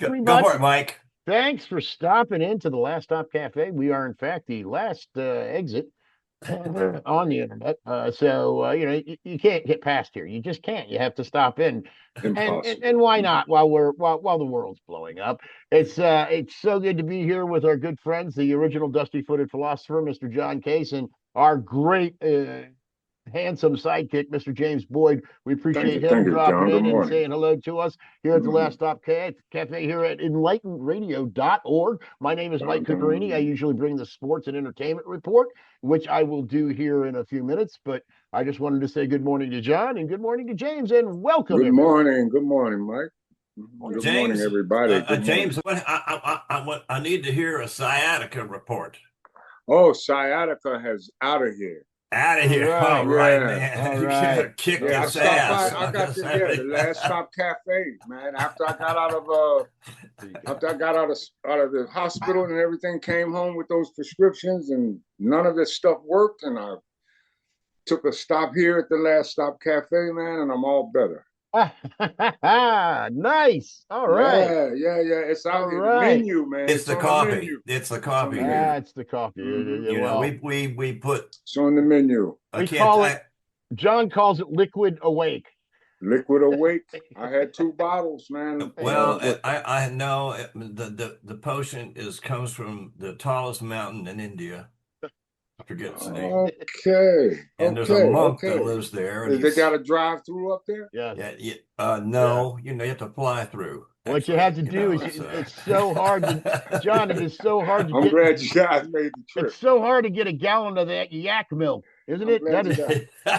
Go everybody. for it, Mike. Thanks for stopping into the Last Stop Cafe. We are, in fact, the last exit on the internet. You can't get past here. You just can't. You have to stop in. And Impossible. why not while the world's blowing up? It's so good to be here with our good friends, the original dusty footed philosopher, Mr. John Case, and our great handsome sidekick, Mr. James Boyd. We appreciate him Thank you, dropping John. Good in and morning. saying hello to us here at the Last Stop Cafe here at enlightenradio.org. My name is Mike Cuccherini. I usually bring the sports and entertainment report, which I will do here in a few minutes, but I just wanted to say good morning to John and good morning to James and welcome Good everyone. morning. Good morning, Mike. Good morning, James, everybody. Good morning. James, I need to hear a sciatica report. Oh, sciatica has out of here. Out of All here. right. All right, Yeah. man. All You right. kicked Yeah, I its stopped by. ass. I got the Last Stop Cafe, man. After I got out of the hospital and everything, came home with those prescriptions, and none of this stuff worked. And I took a stop here at the Last Stop Cafe, man, and I'm all better. Nice. All right. Yeah. It's All out in the right. menu, man. It's the on the coffee. menu. It's the coffee here. That's the coffee. You know, we put. It's on the menu. We call it. John calls it liquid awake. Liquid awake. I had 2 bottles, man. Well, I know the potion comes from the tallest mountain in India. I forget its name. Okay. And there's a monk that lives there. And they got a drive through up there? Yeah. No, you have to fly through. What you have to do is it's so hard to, John, it is so hard to I'm get. glad you guys made the trip. It's so hard to get a gallon of that yak milk, isn't it?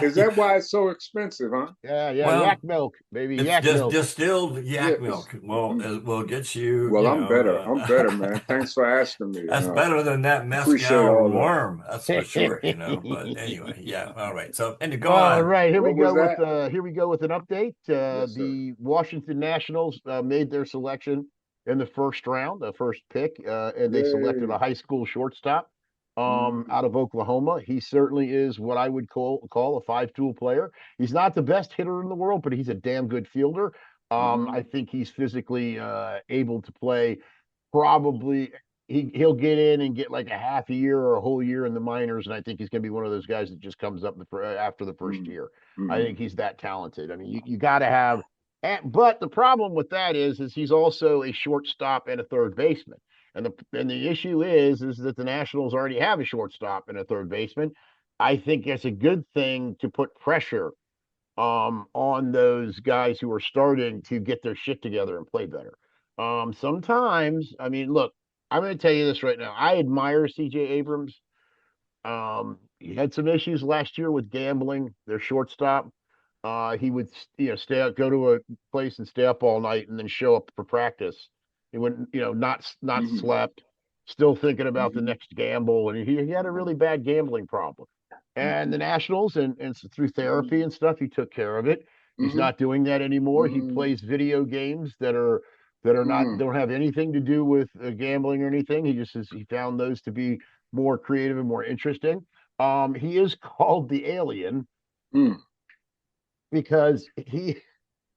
Is that why it's so expensive, huh? Yeah, Well, yak milk, baby. It's yak just milk. distilled yak milk. Well, it will get you. Well, I'm better, man. Thanks for asking me. That's better than that mezcal worm. That's for sure. But anyway, yeah. All right. So, and go on. All right, here What we go was with here we go with an update. Yes, The Washington Nationals made their selection in the first round, the first pick, and they selected a high school shortstop out of Oklahoma. He certainly is what I would call a 5-tool player. He's not the best hitter in the world, but he's a damn good fielder. I think he's physically able to play. Probably he'll get in and get like a half a year or a whole year in the minors, and I think he's going to be one of those guys that just comes up after the first year. I think he's that talented. I mean, you got to have. But the problem with that is he's also a shortstop and a third baseman. And the issue is that the Nationals already have a shortstop and a third baseman. I think it's a good thing to put pressure on those guys who are starting to get their shit together and play better. Sometimes, I mean, look, I'm going to tell you this right now. I admire CJ Abrams. He had some issues last year with gambling, their shortstop. He would stay out, go to a place and stay up all night and then show up for practice. He wouldn't, not slept, still thinking about the next gamble, and he had a really bad gambling problem. And the Nationals and through therapy and stuff, he took care of it. He's not doing that anymore. He plays video games that are not don't have anything to do with gambling or anything. He found those to be more creative and more interesting. He is called the Alien because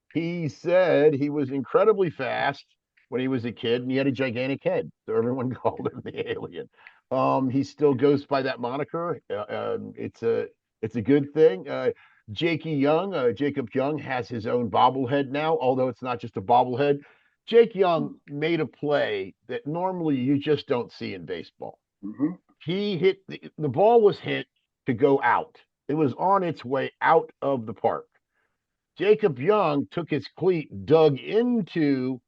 he said he was incredibly fast when he was a kid and he had a gigantic head, so everyone called him the Alien. He still goes by that moniker. It's a good thing. Jacob Young has his own bobblehead now, although it's not just a bobblehead. Jake Young made a play that normally you just don't see in baseball. He hit the ball was hit to go out. It was on its way out of the park. Jacob Young took his cleat, dug into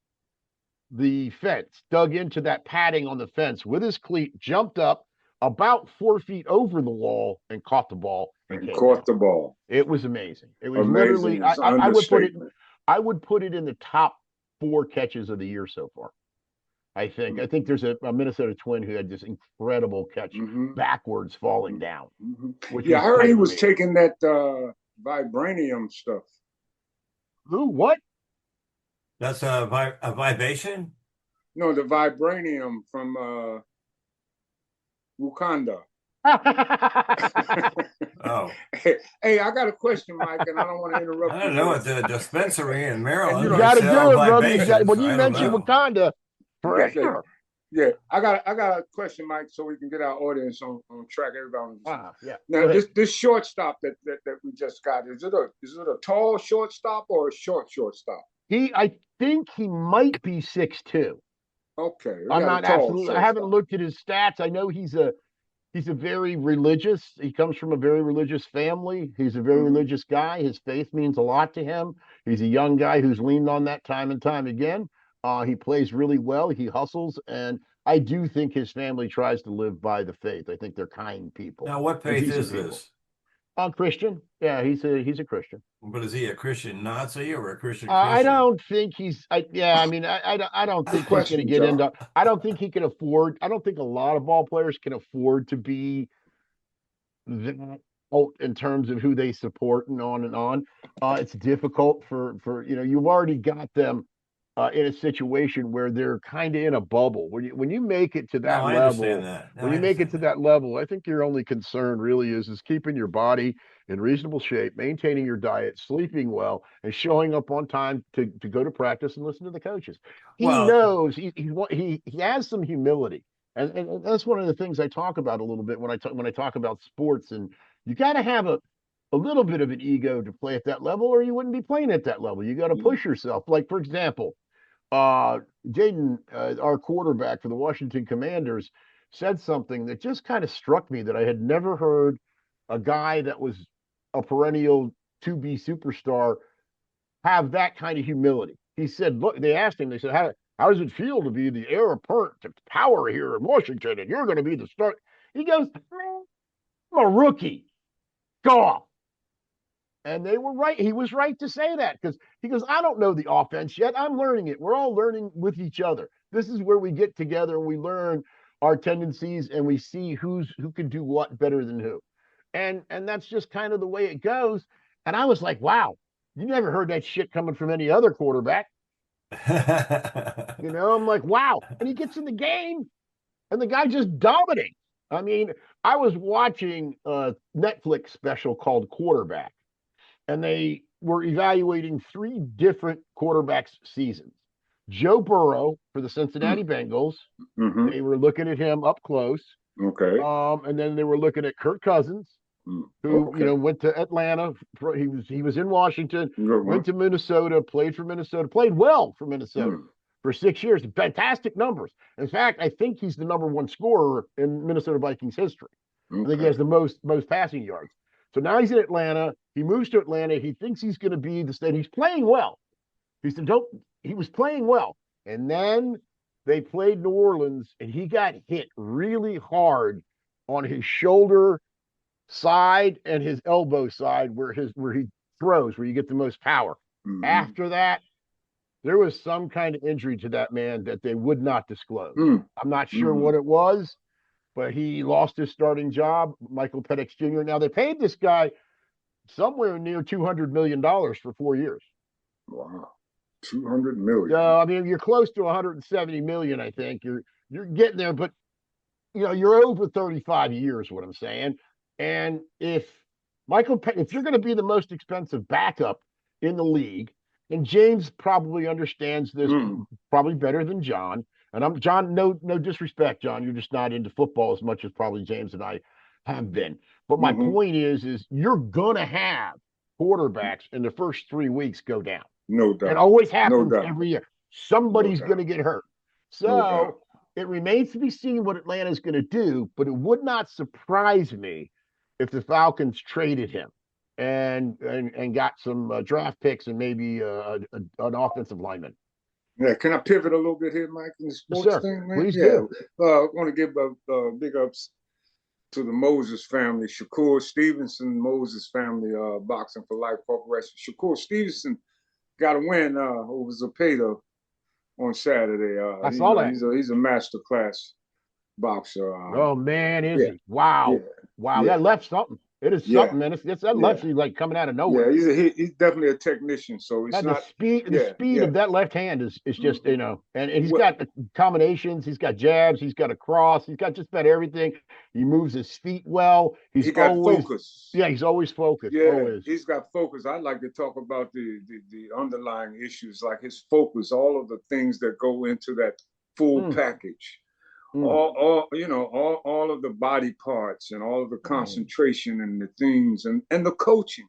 the fence, dug into that padding on the fence with his cleat, jumped up about 4 feet over the wall and caught the ball. And caught the ball. It was amazing. It was amazing. Literally, I would put it in the top 4 catches of the year so far. I think there's a Minnesota Twin who had this incredible catch backwards falling down. I heard he was taking that vibranium stuff. Who? What? That's a vibration? No, the vibranium from Wakanda. Oh, Hey, I got a question, Mike, and I don't want to interrupt I you don't know here. what the dispensary in And Maryland you You know, they got to sell do it, brother. You got, libations. when you I don't mentioned know. Wakanda, for yeah, sure. yeah. I got a question, Mike, so we can get our audience on track. Everybody. Yeah. Now, this shortstop that we just got, is it a tall shortstop or a short shortstop? I think he might be 6'2". Okay, we I'm got a not tall absolutely. I haven't shortstop. looked at his stats. I know he's a very religious. He comes from a very religious family. He's a very Mm-hmm. religious guy. His faith means a lot to him. He's a young guy who's leaned on that time and time again. He plays really well. He hustles, and I do think his family tries to live by the faith. I think they're kind people Now, what and faith decent is people. this? Christian. Yeah, he's a Christian. But is he a Christian Nazi or a Christian I Christian? don't think he's. I mean, I don't Good think he's going to question, get John. into. I don't think he can afford. I don't think a lot of ball players can afford to be that out in terms of who they support and on and on. It's difficult for you've already got them in a situation where they're kind of in a bubble. When you make it to No, that I understand level, that. No, when I you make it understand to that. that level, I think your only concern really is keeping your body in reasonable shape, maintaining your diet, sleeping well, and showing up on time to go to practice and listen to the coaches. He Well, knows he has some humility. And that's one of the things I talk about a little bit when I talk about sports. And you got to have a little bit of an ego to play at that level, or you wouldn't be playing at that level. You got to push yourself. Like, for example, Jaden, our quarterback for the Washington Commanders, said something that just kind of struck me that I had never heard a guy that was a perennial to be superstar have that kind of humility. He said, look, they asked him, they said, how does it feel to be the heir apparent to power here in Washington? And you're going to be the start. He goes, I'm a rookie. Go off. And they were right. He was right to say that because he goes, I don't know the offense yet. I'm learning it. We're all learning with each other. This is where we get together and we learn our tendencies and we see who can do what better than who. And that's just kind of the way it goes. And I was like, wow, you never heard that shit coming from any other quarterback. I'm like, wow. And he gets in the game and the guy just dominates. I mean, I was watching a Netflix special called Quarterback, and they were evaluating three different quarterbacks' seasons. Joe Burrow for the Cincinnati Bengals, Mm-hmm. they were looking at him up close. Okay. And then they were looking at Kirk Cousins, who Okay. went to Atlanta. He was in Washington, Good one. went to Minnesota, played for Minnesota, played well for Minnesota for 6 years. Fantastic numbers. In fact, I think he's the number one scorer in Minnesota Vikings history. I think he has the most passing yards. So now he's in Atlanta. He moves to Atlanta. He thinks he's going to be the state. He's playing well. He said, "Don't." He was playing well, and then they played New Orleans, and he got hit really hard on his shoulder side and his elbow side, where he throws, where you get the most power. After that, there was some kind of injury to that man that they would not disclose. I'm not sure what it was, but he lost his starting job, Michael Penix Jr. Now they paid this guy somewhere near $200 million for 4 years. Wow. 200 million. So, I mean, you're close to 170 million, I think. You're getting there, but you're over 35 years, what I'm saying. And if you're going to be the most expensive backup in the league, and James probably understands this probably better than John. And I'm John, no disrespect, John. You're just not into football as much as probably James and I have been. But my point is you're gonna have quarterbacks in the first 3 weeks go down. No doubt. It always happens No doubt. every year. Somebody's No going to get hurt. So it remains to be seen what Atlanta's going to do, but it would not surprise me if the Falcons traded him and got some draft picks and maybe an offensive lineman. Yeah, can I pivot a little bit here, Mike, in the sports Sir, thing, man? please Yeah. do. I want to give big ups to the Moses family, Shakur Stevenson, Moses family, Boxing for Life Corporation. Shakur Stevenson got a win over Zepeda on Saturday. I saw that. He's a master class boxer. Oh man, is yeah. he? Wow. Yeah. Wow, Yeah. that left something. It is Yeah, something, man. It's that yeah, left, like coming out of yeah. nowhere. He's definitely a technician. So it's God, the not. speed, the Yeah, speed yeah. of that left hand is just, Mhm. and he's Well, got the combinations, he's got jabs, he's got a cross, he's got just about everything. He moves his feet well. he got focus. Yeah, he's always focused, Yeah, always. he's got focus. I'd like to talk about the underlying issues, like his focus, all of the things that go into that full Mm, package. mm, All of the body parts and all of the mm. concentration and the things and the coaching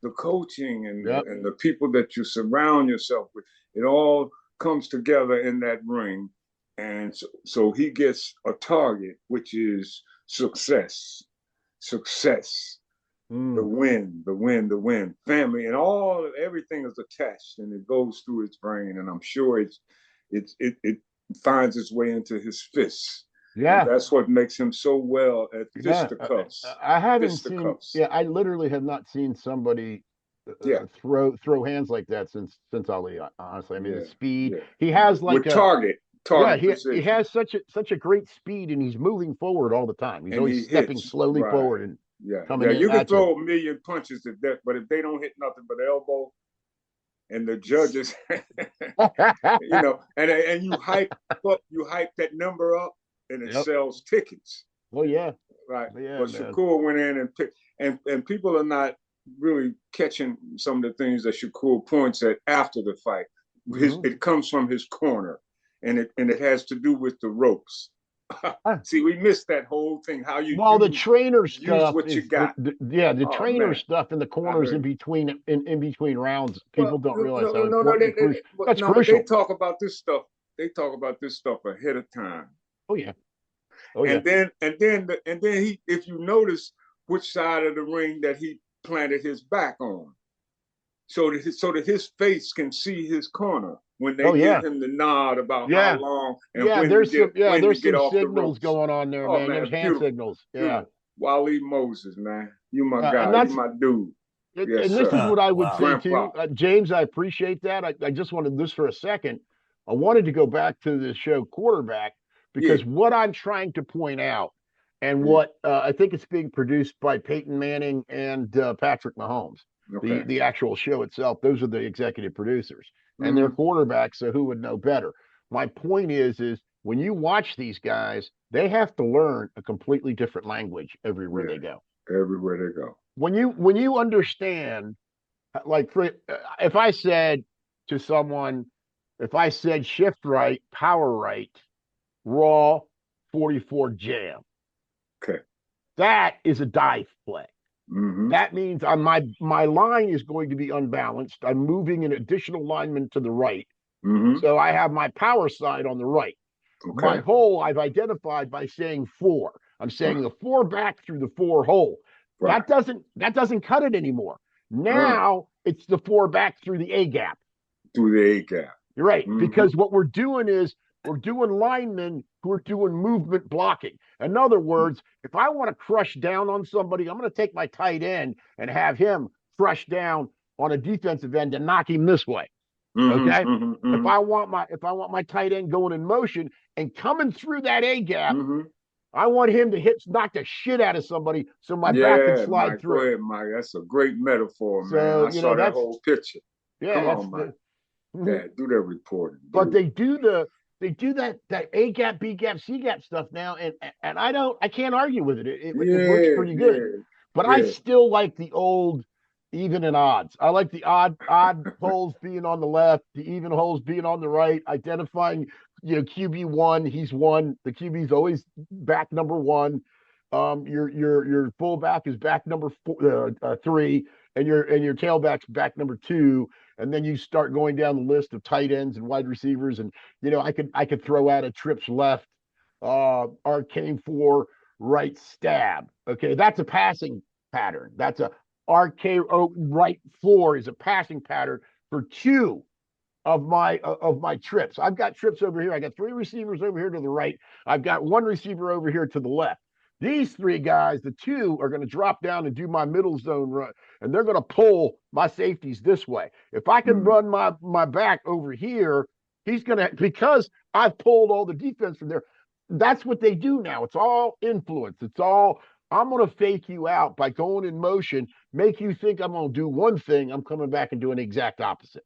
Yep. and the people that you surround yourself with. It all comes together in that ring. And so he gets a target, which is success, the Mm. win, family, and everything is attached, and it goes through his brain, and I'm sure it finds its way into his fists, and Yeah. that's what makes him so well at Yeah. fisticuffs. I haven't seen, Fisticuffs, yeah, I literally have not seen somebody yeah, throw hands like that since Ali, honestly. I mean, the yeah, speed, yeah, he yeah. has like With a, yeah, target he precision, has such a great speed, and he's moving forward all the time. He's and always he stepping hits slowly right. forward and Yeah, coming yeah. in You can at you. throw a million punches at that, but if they don't hit nothing but elbow, and the judges, and you hype that number up, and it Yep. sells tickets, Well, yeah. right? Yeah, But man. Shakur went in and picked, and people are not really catching some of the things that Shakur points at after the fight. Hmm. It comes from his corner, and it has to do with the ropes. Ah, See, we missed that whole thing. How you well, the use trainer stuff what you is got. yeah, the Oh trainer man, stuff in the I corners heard. in between rounds. Well, People don't realize how no, important and crucial. That's but they crucial. talk about this stuff. They talk about this stuff ahead of time, Oh yeah. Oh yeah. he, if you notice which side of the ring that he planted his back on, so that his face can see his corner when they Oh give yeah. him the nod about how Yeah. long and Yeah. when to There's get some off the signals ropes. going on there, Oh man. There's man, hand beautiful, signals. Yeah. beautiful. Waleed Moses, man, you my And guy, you that's my dude. Yes, and this is sir. what I would Wow. say Grandpa. too, James. I appreciate that. I just wanted this for a second. I wanted to go back to the show quarterback Yeah, because what I'm trying to point out, and yeah. what I think it's being produced by Peyton Manning and Patrick Mahomes, Okay. the actual show itself. Those are the executive producers, and they're Mm-hmm. quarterbacks. So who would know better? My point is when you watch these guys, they have to learn a completely different language everywhere Yeah, they go. everywhere they go. When you understand, like if I said to someone, if I said shift right, power right, raw, 44 jam, Okay. that is a dive play. Mm-hmm. That means on my line is going to be unbalanced. I'm moving an additional lineman to the right, Mm-hmm. so I have my power side on the right. My Okay. hole I've identified by saying 4. I'm saying the 4 back through the 4 hole. Right. That doesn't cut it anymore. Uh, Now it's the 4 back through the A gap. through the A gap. You're right, Mm-hmm. because what we're doing is we're doing linemen who are doing movement blocking. In other words, if I want to crush down on somebody, I'm going to take my tight end and have him crush down on a defensive end and knock him this way. Okay. Mm-hmm. Mm-hmm. If I want my tight end going in motion and coming through that A gap, Mm-hmm. I want him to knock the shit out of somebody so my back can Yeah, slide Mike. Go through. ahead, Mike. That's a great metaphor, man. So I saw that that's whole picture. yeah, Come that's on, Mike. the Yeah, do that reporting. but Do they do that A gap, B gap, C gap stuff now, and I can't argue with it. It works it. pretty good. Yeah, But I yeah, still like the old even and odds. I like the odd holes being on the left, the even holes being on the right, identifying, QB1, he's one. The QB's always back number 1. Your fullback is back number 3, and your tailback's back number 2. And then you start going down the list of tight ends and wide receivers, and I could throw out a trips left, arcane 4 right stab. Okay, that's a passing pattern. That's a RKO right 4 is a passing pattern for 2 of my trips. I've got trips over here. I got 3 receivers over here to the right. I've got 1 receiver over here to the left. These 3 guys, the 2 are going to drop down and do my middle zone run, and they're going to pull my safeties this way. If I can run my back over here, he's going to, because I've pulled all the defense from there. That's what they do now. It's all influence. It's all I'm going to fake you out by going in motion, make you think I'm going to do one thing. I'm coming back and doing the exact opposite.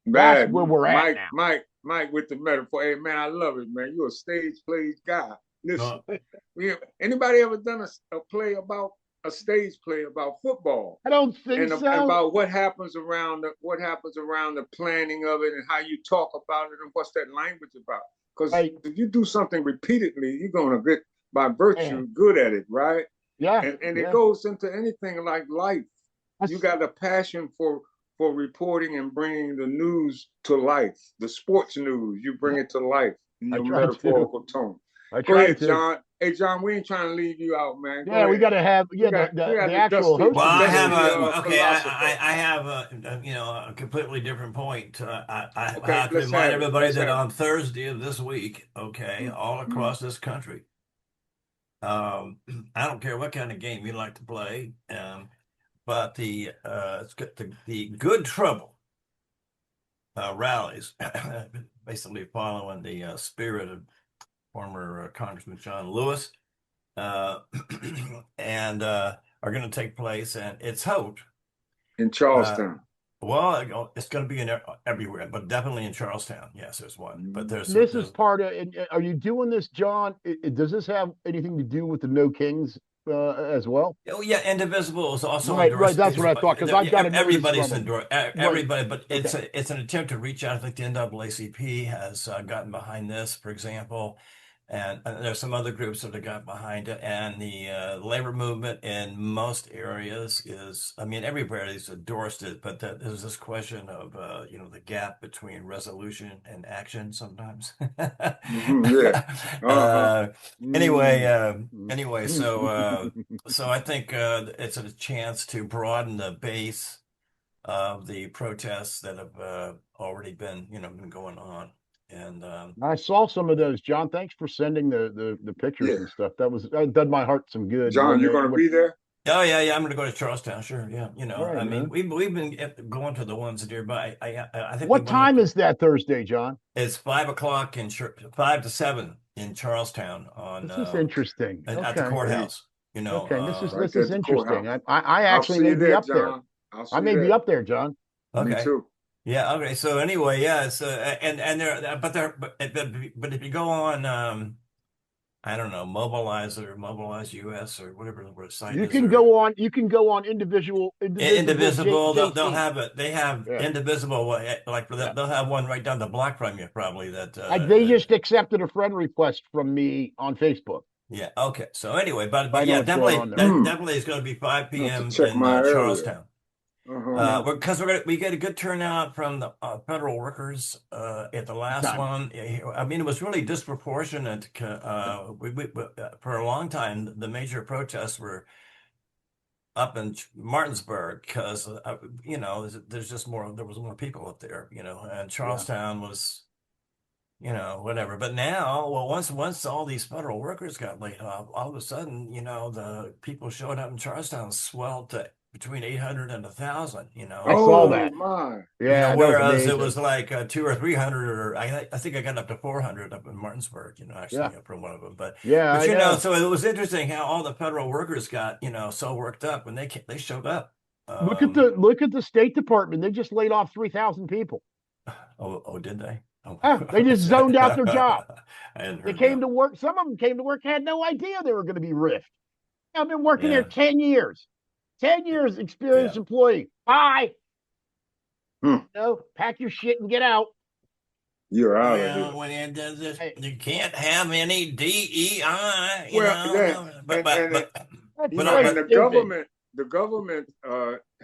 That's where Man, we're at Mike, now. Mike with the metaphor. Hey, man, I love it, man. You're a stage plays guy. Listen, anybody ever done a play about a stage play about football? I don't think And so. about what happens around the planning of it and how you talk about it and what's that language about? Because if you do something repeatedly, you're gonna get by virtue good at it, right? Yeah. And it goes into anything like life. You got a passion for reporting and bringing the news to life. The sports news, you bring it to life in your metaphorical tone. Go ahead, John. Hey, John, we ain't trying to leave you out, man. Yeah, we got to have the actual host. Well, I have I have a completely different point. I have to remind everybody that on Thursday of this week, all across this country, I don't care what kind of game you like to play, but the Good Trouble rallies, basically following the spirit of former Congressman John Lewis, and are going to take place, and it's hoped in Charlestown. Well, it's going to be everywhere, but definitely in Charlestown. Yes, there's one. But this is part of. Are you doing this, John? Does this have anything to do with the No Kings as well? Oh yeah, Indivisible is also right. That's what I thought because I've got everybody's endorsed. Everybody, but it's an attempt to reach out. I think the NAACP has gotten behind this, for example. And there's some other groups that have got behind it, and the labor movement in most areas everybody's endorsed it, but there's this question of the gap between resolution and action sometimes. Anyway, so I think it's a chance to broaden the base of the protests that have already been going on. And I saw some of those, John. Thanks for sending the pictures and stuff. That done my heart some good. John, you're going to be there? Oh yeah, I'm going to go to Charlestown. Sure, yeah. Right, we've been going to the ones nearby. I think. What time is that Thursday, John? It's 5:00 in 5 to 7 in Charlestown on. This is interesting. At the courthouse. This is interesting. I actually may be up there. I may be up there, John. Okay. Me too. Yeah. Okay. So anyway, yeah. So but if you go on, I don't know, Mobilize US or whatever the site is. You can go on Indivisible. They'll have it. They have Indivisible. Like they'll have one right down the block from you, probably. They just accepted a friend request from me on Facebook. Yeah. Okay. So anyway, but yeah, definitely it's going to be 5 p.m. in Charlestown. Because we get a good turnout from the federal workers at the last one. I mean, it was really disproportionate. For a long time, the major protests were up in Martinsburg because there's just more. There was more people up there, and Charlestown was, whatever. But now, well, once all these federal workers got laid off, all of a sudden, the people showing up in Charlestown swelled to between 800 and 1,000, I saw that. My. Yeah. Whereas it was like 200 or 300, or I think I got up to 400 up in Martinsburg, from one of them. But so it was interesting how all the federal workers got, so worked up when they showed up. Look at the State Department. They just laid off 3,000 people. Oh, did they? Oh. They just zoned out their job. They came to work. Some of them came to work, had no idea they were going to be riffed. I've been working there 10 years. 10 years experienced employee. Bye. Pack your shit and get out. You're out of here. When it does this, you can't have any DEI. But the government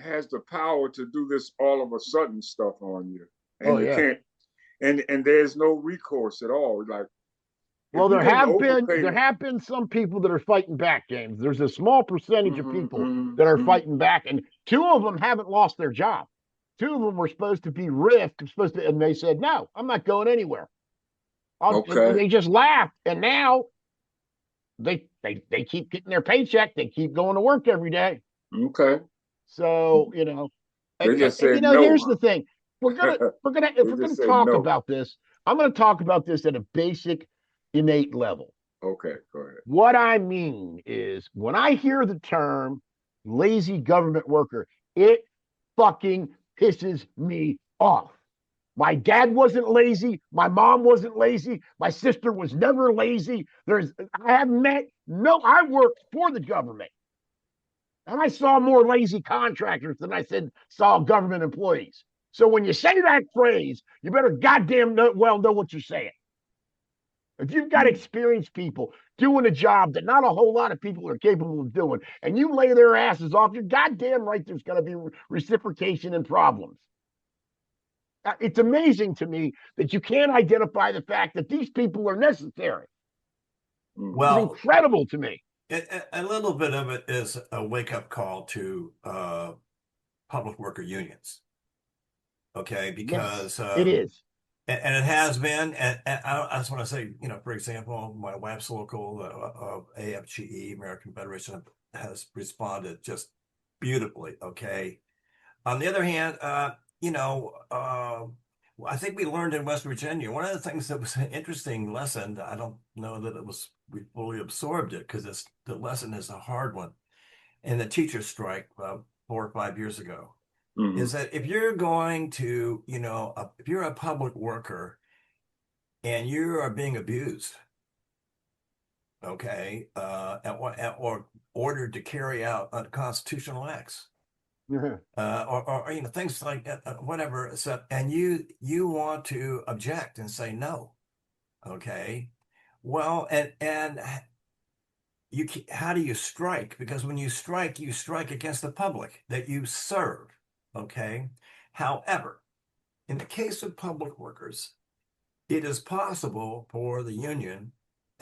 has the power to do this all of a sudden stuff on you, and you can't. And there's no recourse at all. Like, well, there have been some people that are fighting back, James. There's a small percentage of people that are fighting back, and 2 of them haven't lost their job. 2 of them were supposed to be riffed, and they said, "No, I'm not going anywhere." They just laughed, and now they keep getting their paycheck. They keep going to work every day. Okay. So they just said no. Here's the thing: if we're gonna talk about this, I'm going to talk about this at a basic, innate level. Okay, go ahead. What I mean is when I hear the term lazy government worker, it fucking pisses me off. My dad wasn't lazy. My mom wasn't lazy. My sister was never lazy. I have met no, I worked for the government. And I saw more lazy contractors than saw government employees. So when you say that phrase, you better goddamn well know what you're saying. If you've got experienced people doing a job that not a whole lot of people are capable of doing, and you lay their asses off, you're goddamn right there's going to be reciprocation and problems. It's amazing to me that you can't identify the fact that these people are necessary. Well, it's incredible to me. A little bit of it is a wake-up call to public worker unions. Okay, because yes, it is. And it has been, and I just want to say, for example, my wife's local AFGE, American Federation, has responded just beautifully. Okay. On the other hand, I think we learned in West Virginia, one of the things that was an interesting lesson, I don't know that we fully absorbed it because the lesson is a hard one. In the teacher strike 4 or 5 years ago, is that if you're going to, if you're a public worker and you are being abused, okay, or ordered to carry out unconstitutional acts, or things like that, whatever. So, and you want to object and say no, okay. Well, and how do you strike? Because when you strike against the public that you serve, okay. However, in the case of public workers, it is possible for the union,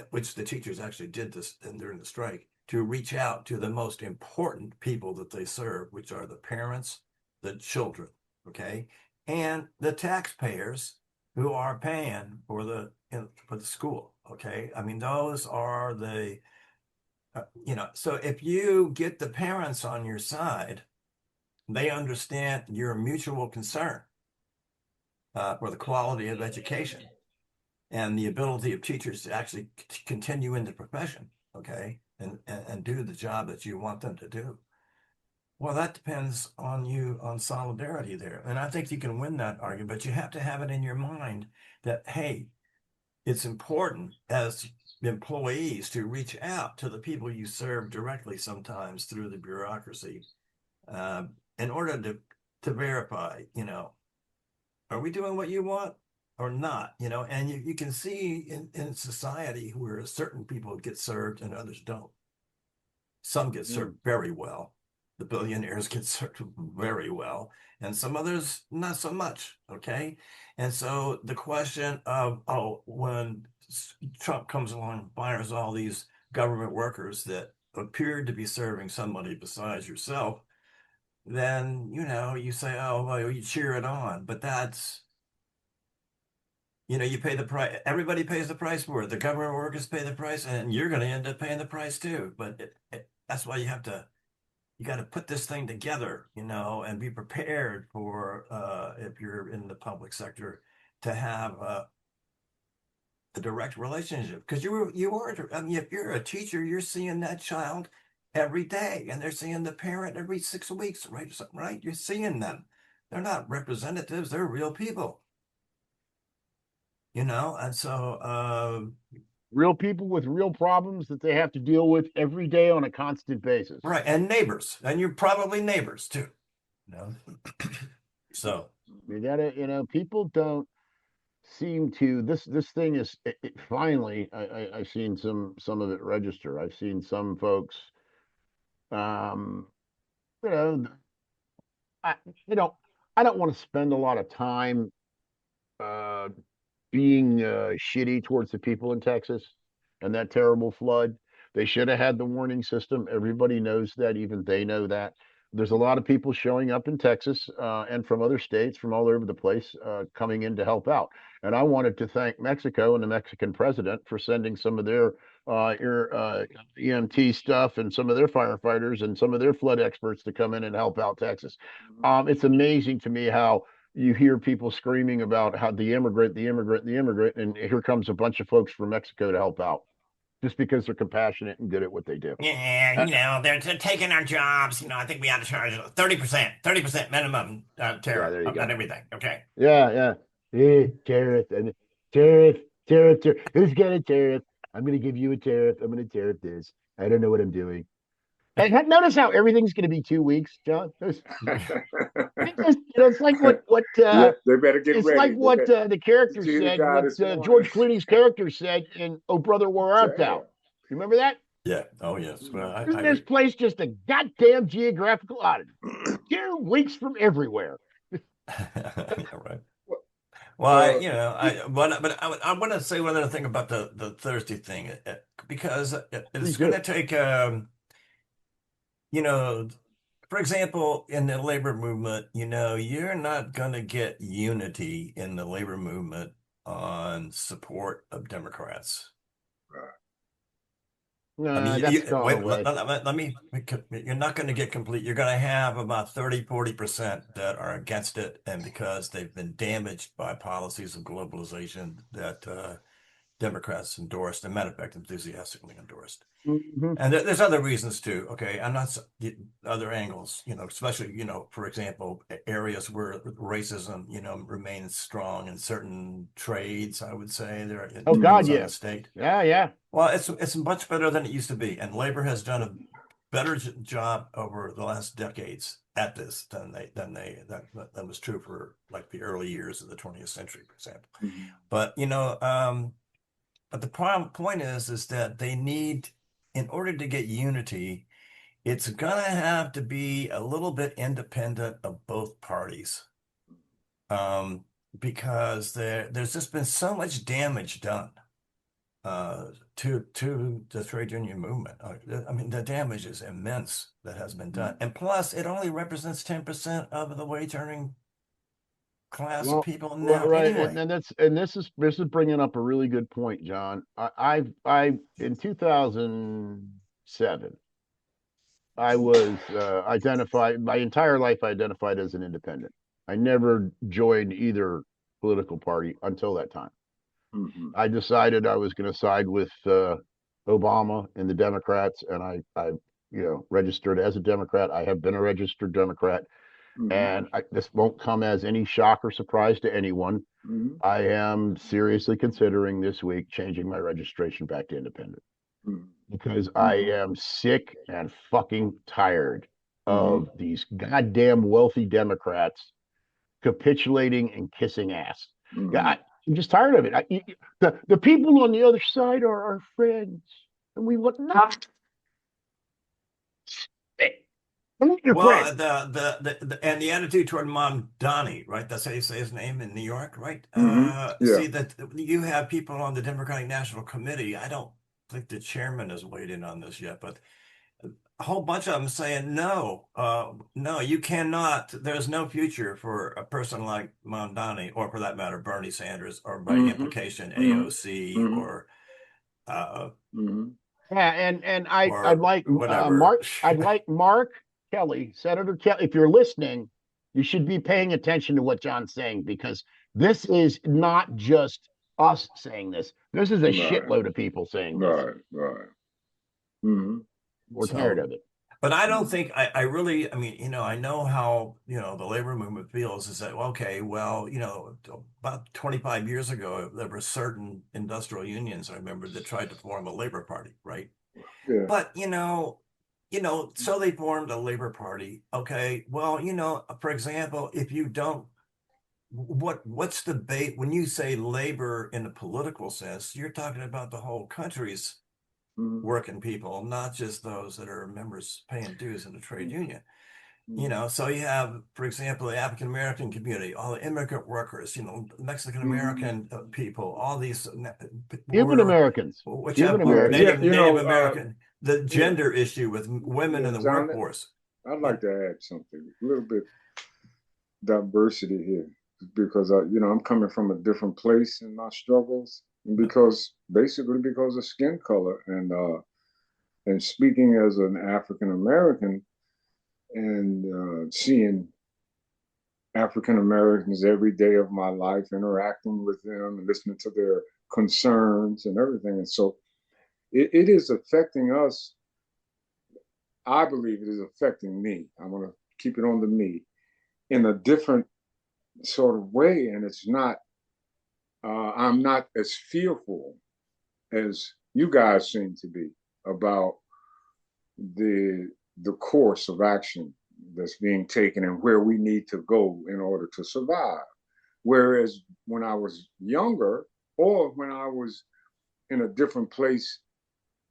which the teachers actually did this during the strike, to reach out to the most important people that they serve, which are the parents, the children, okay, and the taxpayers who are paying for the school, okay. I mean, those are the, so if you get the parents on your side, they understand your mutual concern for the quality of education and the ability of teachers to actually continue in the profession, okay, and do the job that you want them to do. Well, that depends on you, on solidarity there. And I think you can win that argument, but you have to have it in your mind that, hey, it's important as employees to reach out to the people you serve directly sometimes through the bureaucracy in order to verify, are we doing what you want or not? And you can see in society where certain people get served and others don't. Some get served very well. The billionaires get served very well, and some others not so much. Okay. And so the question of, when Trump comes along and fires all these government workers that appeared to be serving somebody besides yourself, then, you say, oh, well, you cheer it on. But that's, you pay the price. Everybody pays the price for it. The government workers pay the price, and you're going to end up paying the price too. But that's why you got to put this thing together, and be prepared for, if you're in the public sector, to have a direct relationship. Because if you're a teacher, you're seeing that child every day, and they're seeing the parent every 6 weeks, right? Right? You're seeing them. They're not representatives. They're real people. And so real people with real problems that they have to deal with every day on a constant basis. Right. And neighbors. And you're probably neighbors too. So you gotta, people don't seem to this thing is finally I've seen some of it register. I've seen some folks I don't want to spend a lot of time being shitty towards the people in Texas and that terrible flood. They should have had the warning system. Everybody knows that. Even they know that. There's a lot of people showing up in Texas and from other states, from all over the place, coming in to help out. And I wanted to thank Mexico and the Mexican president for sending some of their EMT stuff and some of their firefighters and some of their flood experts to come in and help out Texas. It's amazing to me how you hear people screaming about how the immigrant, and here comes a bunch of folks from Mexico to help out. just because they're compassionate and good at what they do. Yeah, they're taking our jobs. I think we ought to charge 30% minimum tariff on everything. Okay. Yeah. Tariff and tariff. Who's got a tariff? I'm going to give you a tariff. I'm going to tariff this. I don't know what I'm doing. And notice how everything's going to be 2 weeks, John. It's like what they better get it's ready. like what the character said, what George Clooney's character said in "Oh Brother, Where Art Thou?" You remember that? Yeah. Oh yes. Well, Isn't this place just a goddamn geographical oddity? 2 weeks from everywhere. Right. Well, but I want to say one other thing about the Thursday thing, because it's going to take, for example, in the labor movement, you're not going to get unity in the labor movement on support of Democrats. That's gone away. Let me, you're not going to get complete. You're going to have about 30-40% that are against it. And because they've been damaged by policies of globalization that Democrats endorsed, and matter of fact, enthusiastically endorsed. Mm-hmm. And there's other reasons too. Okay. I'm not other angles, especially, for example, areas where racism, remains strong in certain trades, I would say there. Oh God, yeah. The state. Yeah. Well, it's much better than it used to be. And labor has done a better job over the last decades at this than that was true for like the early years of the 20th century, for example. Mm-hmm. But, but the point is that they need, in order to get unity, it's going to have to be a little bit independent of both parties. Because there's just been so much damage done to the trade union movement. I mean, the damage is immense that has been done. And plus, it only represents 10% of the wage earning class of people now. Right. Anyway. And this is bringing up a really good point, John. I in 2007, I was identified, my entire life identified as an independent. I never joined either political party until that time. Mm-hmm. I decided I was going to side with Obama and the Democrats, and I registered as a Democrat. I have been a registered Democrat. Mm-hmm. And this won't come as any shock or surprise to anyone. Mm-hmm. I am seriously considering this week changing my registration back to independent. Mm-hmm. Because I am sick and fucking tired of these goddamn wealthy Democrats capitulating and kissing ass. Mm-hmm. I'm just tired of it. The people on the other side are our friends, and we want not. Well, and the attitude toward Mamdani, right? That's how you say his name in New York, right? Mm-hmm. See that you have people on the Democratic National Committee. I don't think the chairman has weighed in on this yet, but a whole bunch of them saying no, you cannot. There's no future for a person like Mamdani, or for that matter, Bernie Sanders, or by implication, AOC, or. Yeah, and I'd like Mark Kelly, Senator Kelly. If you're listening, you should be paying attention to what John's saying, because this is not just us saying this. This is a shitload of people saying this. Right. Mm-hmm. We're tired of it. But I don't think I really, I know how, the labor movement feels is that, okay, well, about 25 years ago, there were certain industrial unions, I remember, that tried to form a labor party, right? Yeah. But, so they formed a labor party. Okay, well, for example, if you don't, what's the debate when you say labor in a political sense, you're talking about the whole country's working people, not just those that are members paying dues in the trade union. So you have, for example, the African American community, all the immigrant workers, Mexican American people, all these Cuban Americans, Native American, the gender issue with women in the workforce. I'd like to add something, a little bit diversity here, because I'm coming from a different place in my struggles, because of skin color, and speaking as an African American, and seeing African Americans every day of my life, interacting with them and listening to their concerns and everything. And so it is affecting us. I believe it is affecting me. I'm going to keep it on the me in a different sort of way. And it's not, I'm not as fearful as you guys seem to be about the course of action that's being taken and where we need to go in order to survive. Whereas when I was younger, or when I was in a different place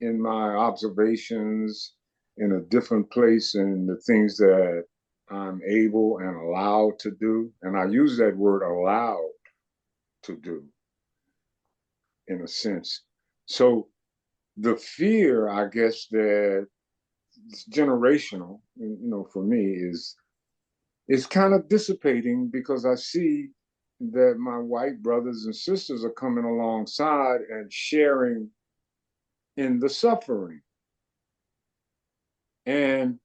in my observations, in a different place in the things that I'm able and allowed to do, and I use that word allowed to do in a sense. So the fear, I guess, that it's generational, for me is kind of dissipating because I see that my white brothers and sisters are coming alongside and sharing in the suffering. And,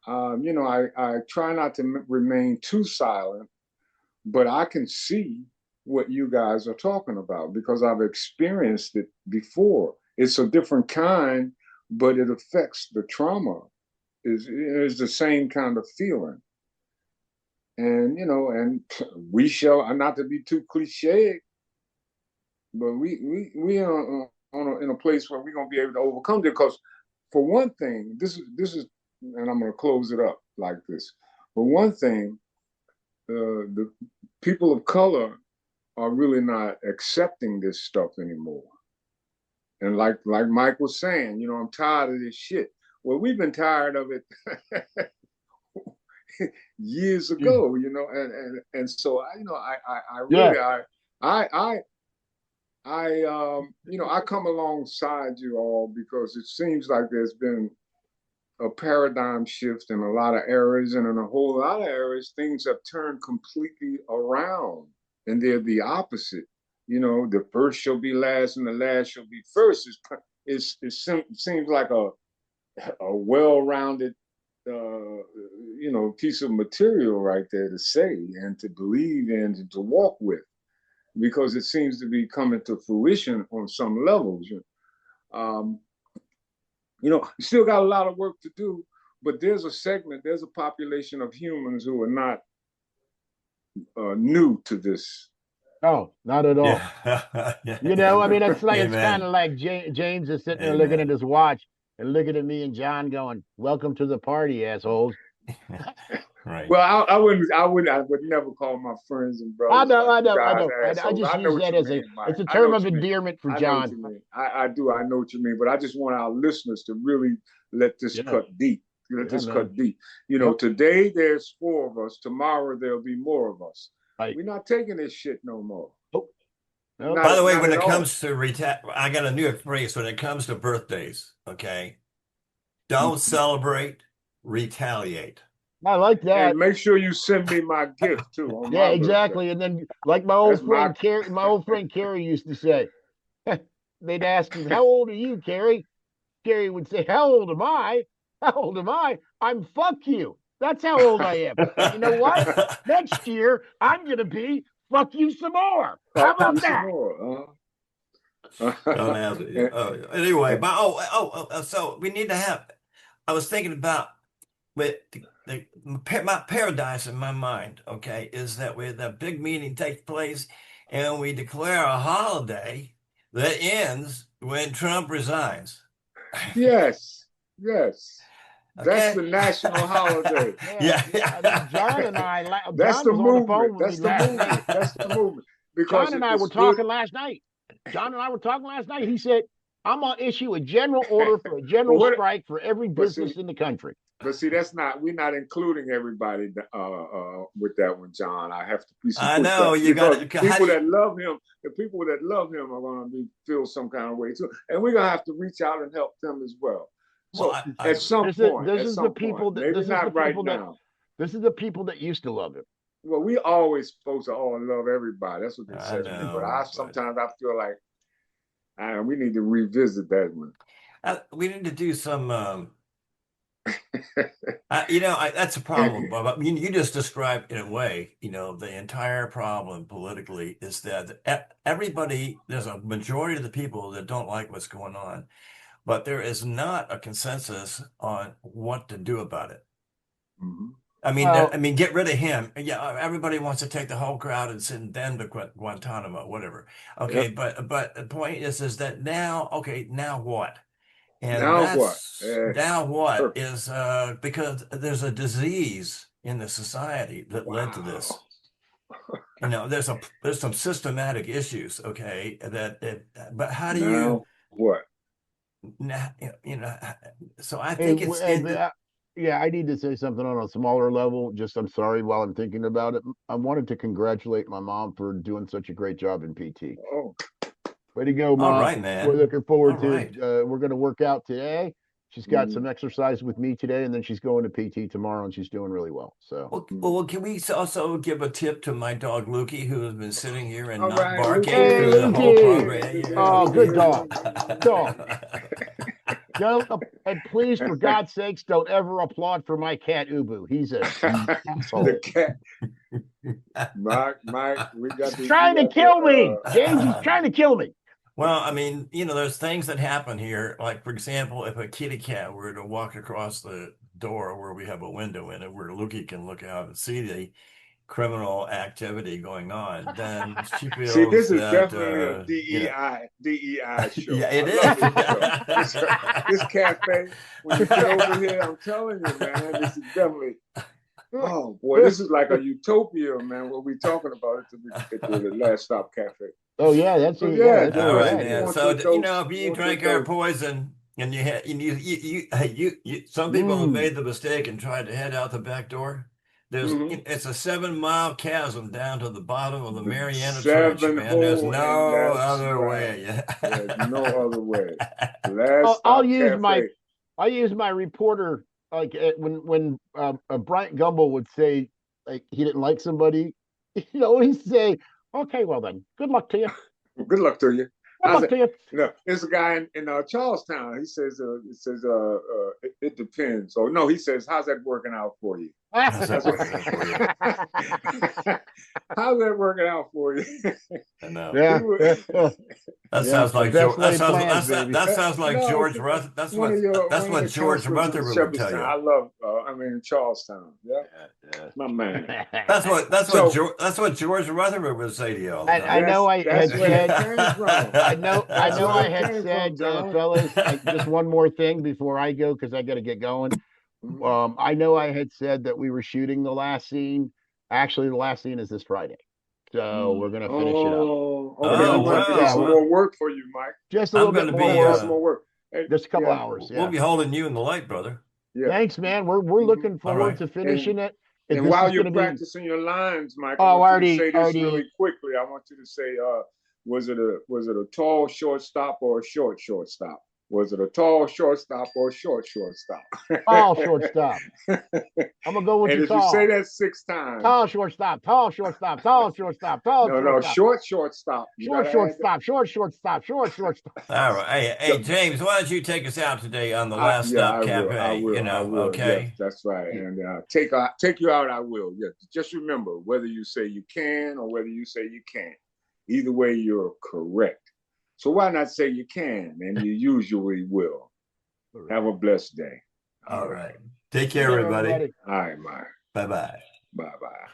I try not to remain too silent, but I can see what you guys are talking about because I've experienced it before. It's a different kind, but it affects the trauma. Is the same kind of feeling. And, and we shall, not to be too cliche, but we are in a place where we're going to be able to overcome it. Because for one thing, this is, and I'm going to close it up like this. For one thing, the people of color are really not accepting this stuff anymore. And like Mike was saying, I'm tired of this shit. Well, we've been tired of it years ago, and so I really, I come alongside you all because it seems like there's been a paradigm shift in a lot of areas, and in a whole lot of areas, things have turned completely around, and they're the opposite. The first shall be last, and the last shall be first. It seems like a well-rounded, piece of material right there to say and to believe in and to walk with, because it seems to be coming to fruition on some levels. You still got a lot of work to do, but there's a population of humans who are not new to this. No, not at all. Yeah. I mean, it's kind of like James is sitting there looking at his watch and looking at me and John going, "Welcome to the party, assholes." Right. Well, I would never call my friends and brothers. I know. Assholes. I just use that as it's a term of endearment for John. I know what you mean, but I just want our listeners to really let this cut deep. Cut deep. Today there's 4 of us. Tomorrow there'll be more of us. Right. We're not taking this shit no more. Nope. By the way, when it comes to I got a new phrase when it comes to birthdays. Okay, don't celebrate, retaliate. I like that. And make sure you send me my gift too. Yeah, exactly. And then, like my old friend Carrie used to say, they'd ask him, "How old are you, Carrie?" Carrie would say, "How old am I? How old am I? I'm fuck you. That's how old I am. And you know what? Next year I'm gonna be fuck you some more. How about that?" Don't ask it. Anyway, but so we need to have. I was thinking about with my paradise in my mind. Okay, is that the big meeting takes place, and we declare a holiday that ends when Trump resigns. Yes. Okay. That's the national holiday. Yeah. John and I. That's the movement. That's the movement. Because John and I were talking last night. He said, "I'm gonna issue a general order for a general strike for every business in the country." But see, we're not including everybody with that one, John. I have to. I know you got people that love him. The people that love him are going to feel some kind of way too, and we're going to have to reach out and help them as well. So at some point, this is the people that used to love him. Well, we always supposed to all love everybody. That's what they said. But sometimes I feel like we need to revisit that one. We need to do some That's a problem, Bob. I mean, you just described in a way, the entire problem politically is that there's a majority of the people that don't like what's going on, but there is not a consensus on what to do about it. Mm-hmm. I mean, get rid of him. Yeah, everybody wants to take the whole crowd and send them to Guantanamo, whatever. Okay, Yep. but the point is that now, okay, now what? And Now what? now what Perfect. is because there's a disease in the society that led to this. There's some systematic issues, okay, but how do now what? now, so I think yeah, I need to say something on a smaller level. I'm sorry while I'm thinking about it. I wanted to congratulate my mom for doing such a great job in PT. Oh, way to go, Mom. All right, man. We're looking forward to right. we're going to work out today. She's got some exercise with me today, and then she's going to PT tomorrow, and she's doing really well. So, well, can we also give a tip to my dog Lukey, who has been sitting here and all not right, barking Hey, through the whole Lukey. program? Oh, good dog. Don't, and please, for God's sakes, don't ever applaud for my cat Ubu. He's a asshole. The cat. Mike, He's trying to kill me. James, he's trying to kill me. Well, I mean, there's things that happen here. Like, for example, if a kitty cat were to walk across the door where we have a window in it, where Lukey can look out and see the criminal activity going on, then she feels See, this is that, definitely a DEI show. Yeah, it is. This cafe, when you get over here, I'm telling you, man, this is definitely. Oh boy, this is like a utopia, man. What we talking about at the Last Stop Cafe. Oh yeah, that's all right, man. So if you drink our poison and some people have made the mistake and tried to head out the back door. It's a 7-mile chasm down to the bottom of the Mariana Trench, man. There's no other way. There's no other way. I'll use my reporter, like when Bryant Gumbel would say, like, he didn't like somebody, he'd say, okay, well then, good luck to you. Good luck to you. Good luck to you. There's a guy in Charlestown. He says, it depends. Or no, he says, how's that working out for you? How's that working out for you? I know. Yeah. That sounds like George. That sounds like George Ruth. That's what George Rutherford would tell you. I love. Charlestown. Yeah. My man. That's what George Rutherford would say to you. I know I had said, fellas, just one more thing before I go, because I got to get going. I know I had said that we were shooting the last scene. Actually, the last scene is this Friday. So we're going to finish it up. Okay. Some more work for you, Mike. Just a little bit more work. Hey, just a couple hours. We'll be holding you in the light, brother. Yeah. Thanks, man. We're looking forward to finishing it. And while you're practicing your lines, Mike, I want you to say this really quickly. I want you to say, was it a tall shortstop or a short shortstop? Was it a tall shortstop or a short shortstop? Tall shortstop. I'm gonna go with and the tall. And if you say that 6 times. Tall shortstop. Tall shortstop. Tall shortstop. Tall shortstop. No, short shortstop. Short shortstop. Short shortstop. Short shortstop. All right. Hey, James, why don't you take us out today on the Last Stop Cafe? I will. Okay. Yes, that's right. And take you out. I will. Yes. Just remember, whether you say you can or whether you say you can't, either way, you're correct. So why not say you can and you usually will? Have a blessed day. All right. Take care, everybody. All right, Mike. Bye-bye. Bye-bye.